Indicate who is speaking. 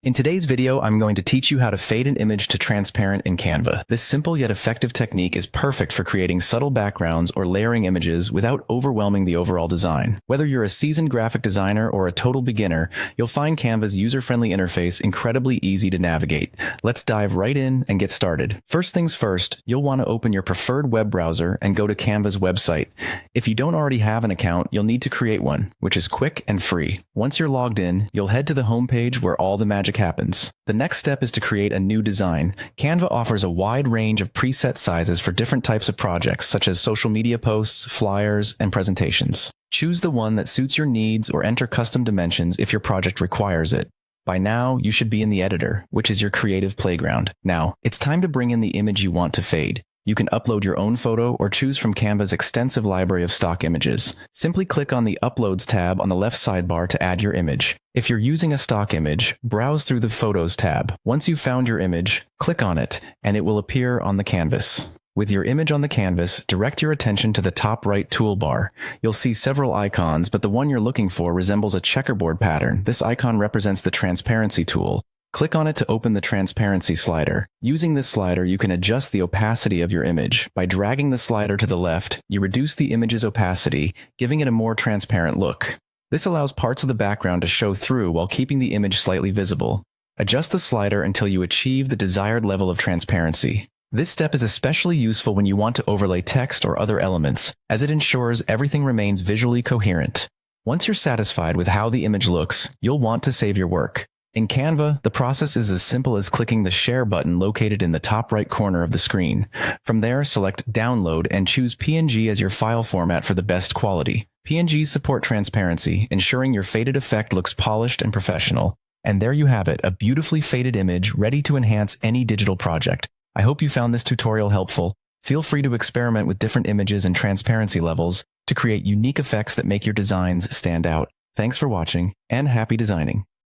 Speaker 1: In today's video, I'm going to teach you how to fade an image to transparent in Canva. This simple yet effective technique is perfect for creating subtle backgrounds or layering images without overwhelming the overall design. Whether you're a seasoned graphic designer or a total beginner, you'll find Canva's user-friendly interface incredibly easy to navigate. Let's dive right in and get started. First things first, you'll want to open your preferred web browser and go to Canva's website. If you don't already have an account, you'll need to create one, which is quick and free. Once you're logged in, you'll head to the homepage where all the magic happens. The next step is to create a new design. Canva offers a wide range of preset sizes for different types of projects, such as social media posts, flyers, and presentations. Choose the one that suits your needs or enter custom dimensions if your project requires it. By now, you should be in the editor, which is your creative playground. Now, it's time to bring in the image you want to fade. You can upload your own photo or choose from Canva's extensive library of stock images. Simply click on the Uploads tab on the left sidebar to add your image. If you're using a stock image, browse through the Photos tab. Once you've found your image, click on it, and it will appear on the canvas. With your image on the canvas, direct your attention to the top right toolbar. You'll see several icons, but the one you're looking for resembles a checkerboard pattern. This icon represents the transparency tool. Click on it to open the transparency slider. Using this slider, you can adjust the opacity of your image. By dragging the slider to the left, you reduce the image's opacity, giving it a more transparent look. This allows parts of the background to show through while keeping the image slightly visible. Adjust the slider until you achieve the desired level of transparency. This step is especially useful when you want to overlay text or other elements, as it ensures everything remains visually coherent. Once you're satisfied with how the image looks, you'll want to save your work. In Canva, the process is as simple as clicking the Share button located in the top right corner of the screen. From there, select Download and choose PNG as your file format for the best quality. PNGs support transparency, ensuring your faded effect looks polished and professional. And there you have it, a beautifully faded image ready to enhance any digital project. I hope you found this tutorial helpful. Feel free to experiment with different images and transparency levels to create unique effects that make your designs stand out. Thanks for watching, and happy designing.